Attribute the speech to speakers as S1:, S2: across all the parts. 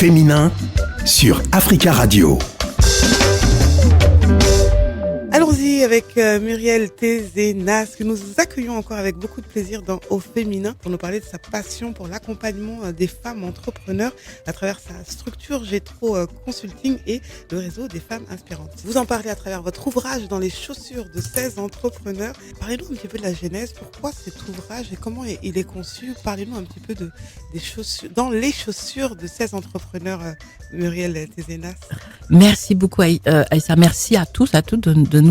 S1: féminin sur Africa Radio.
S2: Allons-y avec Muriel Tézénas, que nous accueillons encore avec beaucoup de plaisir dans Au Féminin pour nous parler de sa passion pour l'accompagnement des femmes entrepreneurs à travers sa structure Gétro Consulting et le réseau des femmes inspirantes. Vous en parlez à travers votre ouvrage Dans les chaussures de 16 entrepreneurs. Parlez-nous un petit peu de la genèse, pourquoi cet ouvrage et comment il est conçu. Parlez-nous un petit peu des chaussures, dans les chaussures de 16 entrepreneurs, Muriel Tézénas.
S3: Merci beaucoup Aïssa, merci à tous, à toutes de nous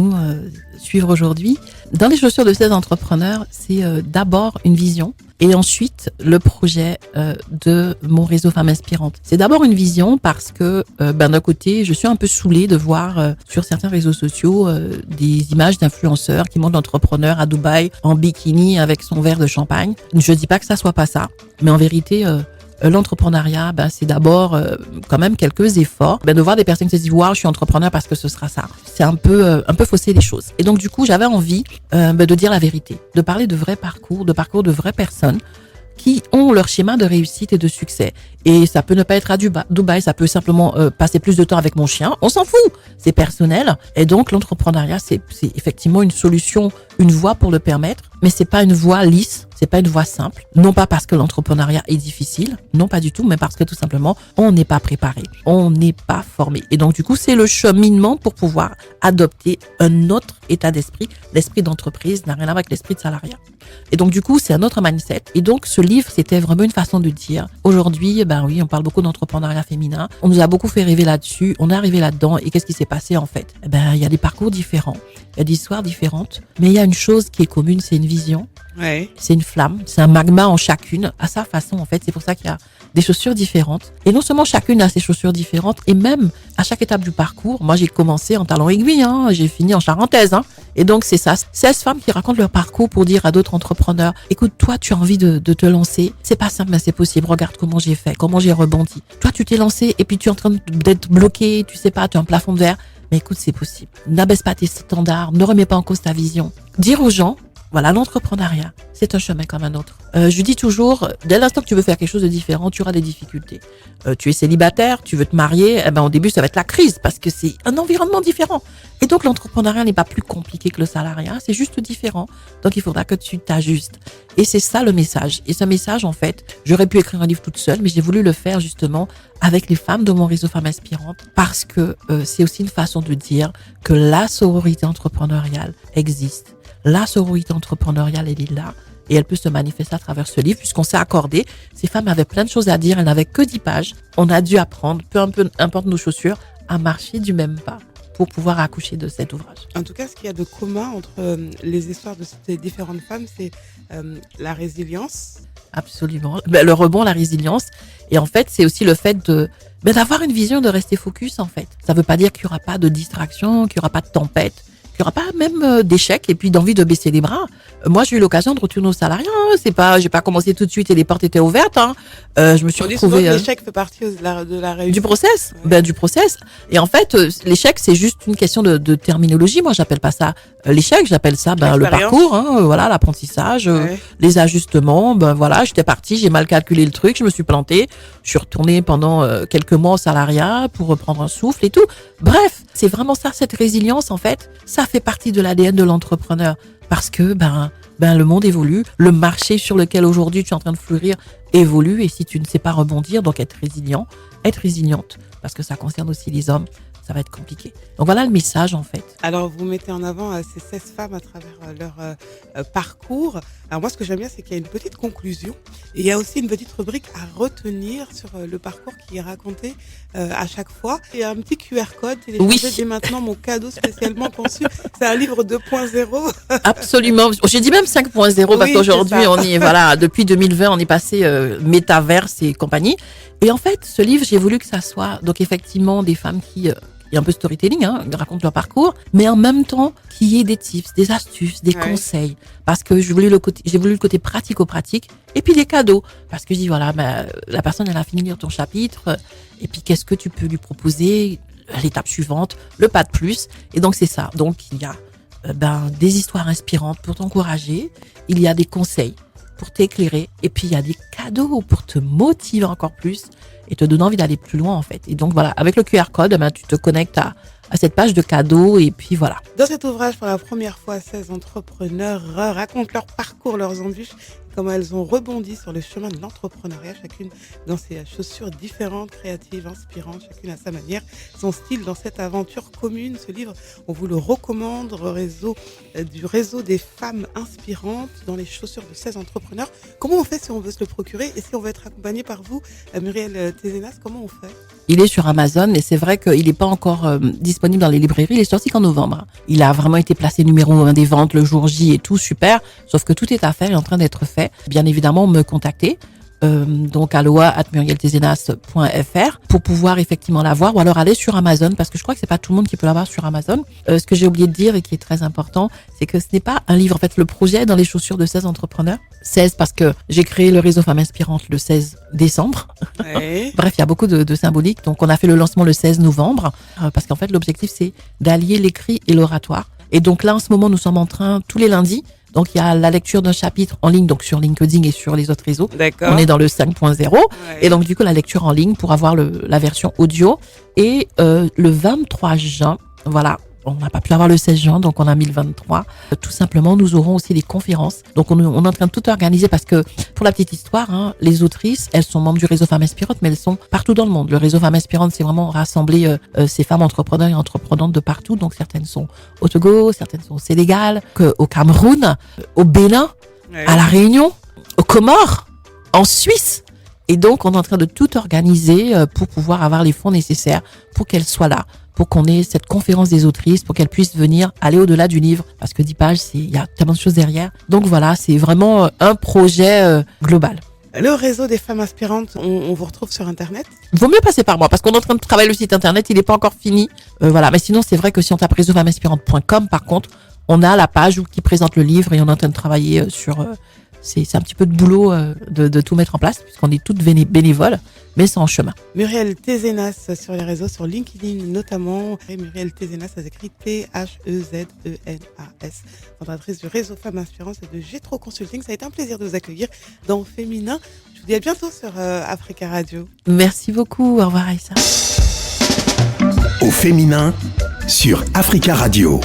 S3: suivre aujourd'hui. Dans les chaussures de 16 entrepreneurs, c'est d'abord une vision et ensuite le projet de mon réseau Femmes Inspirantes. C'est d'abord une vision parce que d'un côté, je suis un peu saoulée de voir sur certains réseaux sociaux des images d'influenceurs qui montrent l'entrepreneur à Dubaï en bikini avec son verre de champagne. Je dis pas que ça soit pas ça, mais en vérité l'entrepreneuriat, c'est d'abord quand même quelques efforts. De voir des personnes qui se disent waouh, je suis entrepreneur parce que ce sera ça. C'est un peu fausser les choses. Et donc du coup, j'avais envie de dire la vérité, de parler de vrais parcours de vraies personnes qui ont leur schéma de réussite et de succès. Et ça peut ne pas être à Dubaï, ça peut simplement passer plus de temps avec mon chien. On s'en fout, c'est personnel. Et donc l'entrepreneuriat, c'est effectivement une solution, une voie pour le permettre, mais c'est pas une voie lisse, c'est pas une voie simple. Non pas parce que l'entrepreneuriat est difficile, non pas du tout, mais parce que tout simplement, on n'est pas préparé, on n'est pas formé. Et donc du coup, c'est le cheminement pour pouvoir adopter un autre état d'esprit. L'esprit d'entreprise n'a rien à voir avec l'esprit de salariat. Et donc du coup, c'est un autre mindset. Et donc ce livre, c'était vraiment une façon de dire, aujourd'hui, oui, on parle beaucoup d'entrepreneuriat féminin. On nous a beaucoup fait rêver là-dessus. On est arrivé là-dedans. Et qu'est-ce qui s'est passé en fait? Il y a des parcours différents, il y a des histoires différentes, mais il y a une chose qui est commune, c'est une vision.
S2: Ouais.
S3: C'est une flamme, c'est un magma en chacune, à sa façon en fait. C'est pour ça qu'il y a des chaussures différentes. Et non seulement chacune a ses chaussures différentes, et même à chaque étape du parcours, moi j'ai commencé en talon aiguille, j'ai fini en charentaise. Et donc c'est ça, 16 femmes qui racontent leur parcours pour dire à d'autres entrepreneurs, écoute, toi tu as envie de te lancer, c'est pas simple mais c'est possible, regarde comment j'ai fait, comment j'ai rebondi. Toi tu t'es lancé et puis tu es en train d'être bloqué, tu sais pas, tu as un plafond de verre, mais écoute, c'est possible. N'abaisse pas tes standards, ne remets pas en cause ta vision. Dire aux gens, voilà, l'entrepreneuriat, c'est un chemin comme un autre. Je dis toujours, dès l'instant que tu veux faire quelque chose de différent, tu auras des difficultés. Tu es célibataire, tu veux te marier, au début, ça va être la crise parce que c'est un environnement différent. Et donc, l'entrepreneuriat n'est pas plus compliqué que le salariat, c'est juste différent. Donc, il faudra que tu t'ajustes. Et c'est ça le message. Et ce message, en fait, j'aurais pu écrire un livre toute seule, mais j'ai voulu le faire justement avec les femmes de mon réseau Femmes Inspirantes parce que c'est aussi une façon de dire que la sororité entrepreneuriale existe. La sororité entrepreneuriale, elle est là et elle peut se manifester à travers ce livre puisqu'on s'est accordé. Ces femmes avaient plein de choses à dire, elles n'avaient que 10 pages. On a dû apprendre, peu importe nos chaussures, à marcher du même pas pour pouvoir accoucher de cet ouvrage.
S2: En tout cas, ce qu'il y a de commun entre les histoires de ces différentes femmes, c'est la résilience.
S3: Absolument. Le rebond, la résilience. Et en fait, c'est aussi le fait d'avoir une vision, de rester focus en fait. Ça veut pas dire qu'il y aura pas de distraction, qu'il y aura pas de tempête. Il n'y aura pas même d'échec et puis d'envie de baisser les bras. Moi, j'ai eu l'occasion de retourner au salariat. J'ai pas commencé tout de suite et les portes étaient ouvertes. Je me suis retrouvée.
S2: L'échec fait partie de la réussite.
S3: Du process.
S2: Ouais.
S3: Du process. Et en fait, l'échec, c'est juste une question de terminologie. Moi, j'appelle pas ça l'échec. J'appelle ça le parcours. L'apprentissage, les ajustements. J'étais partie, j'ai mal calculé le truc, je me suis plantée. Je suis retournée pendant quelques mois au salariat pour reprendre un souffle et tout. Bref, c'est vraiment ça, cette résilience en fait. Ça fait partie de l'ADN de l'entrepreneur parce que le monde évolue, le marché sur lequel aujourd'hui tu es en train de fleurir évolue et si tu ne sais pas rebondir, donc être résilient, être résiliente parce que ça concerne aussi les hommes, ça va être compliqué. Donc voilà le message en fait.
S2: Alors vous mettez en avant ces 16 femmes à travers leur parcours. Alors moi ce que j'aime bien c'est qu'il y a une petite conclusion et il y a aussi une petite rubrique à retenir sur le parcours qui est raconté à chaque fois. Il y a un petit QR code, téléchargez dès maintenant mon cadeau spécialement conçu. C'est un livre 2.0.
S3: Absolument. J'ai dit même 5.0 parce qu'aujourd'hui on y est, depuis 2020 on est passé métaverse et compagnie. Et en fait ce livre j'ai voulu que ça soit donc effectivement des femmes qui il y a un peu storytelling, racontent leur parcours, mais en même temps, qu'il y ait des tips, des astuces, des conseils. Parce que j'ai voulu le côté pratico-pratique, et puis les cadeaux. Parce que je dis, la personne, elle a fini de lire ton chapitre, et puis qu'est-ce que tu peux lui proposer, l'étape suivante, le pas de plus. Et donc, c'est ça. Donc, il y a des histoires inspirantes pour t'encourager, il y a des conseils pour t'éclairer. Et puis, il y a des cadeaux pour te motiver encore plus et te donner envie d'aller plus loin, en fait. Et donc, voilà, avec le QR code, tu te connectes à cette page de cadeaux et puis voilà.
S2: Dans cet ouvrage, pour la première fois, 16 entrepreneurs racontent leur parcours, leurs embûches, comment elles ont rebondi sur le chemin de l'entrepreneuriat, chacune dans ses chaussures différentes, créatives, inspirantes, chacune à sa manière, son style dans cette aventure commune. Ce livre, on vous le recommande, du réseau des femmes inspirantes dans les chaussures de 16 entrepreneurs. Comment on fait si on veut se le procurer et si on veut être accompagné par vous, Muriel Tézenas, comment on fait?
S3: Il est sur Amazon et c'est vrai qu'il n'est pas encore disponible dans les librairies. Il est sorti qu'en novembre. Il a vraiment été placé numéro 1 des ventes le jour J et tout, super. Sauf que tout est à faire, il est en train d'être fait. Bien évidemment, me contacter. Donc aloha@murieltezenas.fr pour pouvoir effectivement l'avoir, ou alors aller sur Amazon, parce que je crois que c'est pas tout le monde qui peut l'avoir sur Amazon. Ce que j'ai oublié de dire et qui est très important, c'est que ce n'est pas un livre. En fait, le projet est dans les chaussures de 16 entrepreneurs. 16 parce que j'ai créé le réseau Femmes Inspirantes le 16 décembre.
S2: Ouais.
S3: Bref, il y a beaucoup de symbolique. Donc on a fait le lancement le 16 novembre parce qu'en fait l'objectif c'est d'allier l'écrit et l'oratoire. Et donc là en ce moment nous sommes en train tous les lundis. Donc, il y a la lecture d'un chapitre en ligne, donc sur LinkedIn et sur les autres réseaux.
S2: D'accord.
S3: On est dans le 5.0.
S2: Ouais.
S3: Et donc, du coup, la lecture en ligne pour avoir la version audio. Et le 23 juin, voilà, on n'a pas pu avoir le 16 juin, donc on a mis le 23. Tout simplement, nous aurons aussi des conférences. Donc, on est en train de tout organiser parce que, pour la petite histoire, les autrices, elles sont membres du réseau Femmes Inspirantes, mais elles sont partout dans le monde. Le réseau Femmes Inspirantes, c'est vraiment rassembler ces femmes entrepreneurs et entreprenantes de partout. Donc, certaines sont au Togo, certaines sont au Sénégal, au Cameroun, au Bénin,
S2: Ouais.
S3: à La Réunion, aux Comores, en Suisse. Et donc, on est en train de tout organiser pour pouvoir avoir les fonds nécessaires pour qu'elles soient là, pour qu'on ait cette conférence des autrices, pour qu'elles puissent venir aller au-delà du livre, parce que 10 pages, il y a tellement de choses derrière. Donc voilà, c'est vraiment un projet global.
S2: Le réseau des femmes inspirantes, on vous retrouve sur Internet?
S3: Vaut mieux passer par moi, parce qu'on est en train de travailler le site Internet, il n'est pas encore fini. Voilà, mais sinon, c'est vrai que si on tape réseaufemmesinspirantes.com, par contre, on a la page qui présente le livre et on est en train de travailler sur... c'est un petit peu de boulot de tout mettre en place, puisqu'on est toutes bénévoles, mais c'est en chemin.
S2: Muriel Tézenas sur les réseaux, sur LinkedIn notamment. Et Muriel Tézenas, ça s'écrit T-H-E-Z-E-N-A-S, fondatrice du réseau Femmes Inspirantes et de Gétro Consulting. Ça a été un plaisir de vous accueillir dans Féminin. Je vous dis à bientôt sur Africa Radio.
S3: Merci beaucoup, au revoir Aïssa.
S1: Au féminin sur Africa Radio.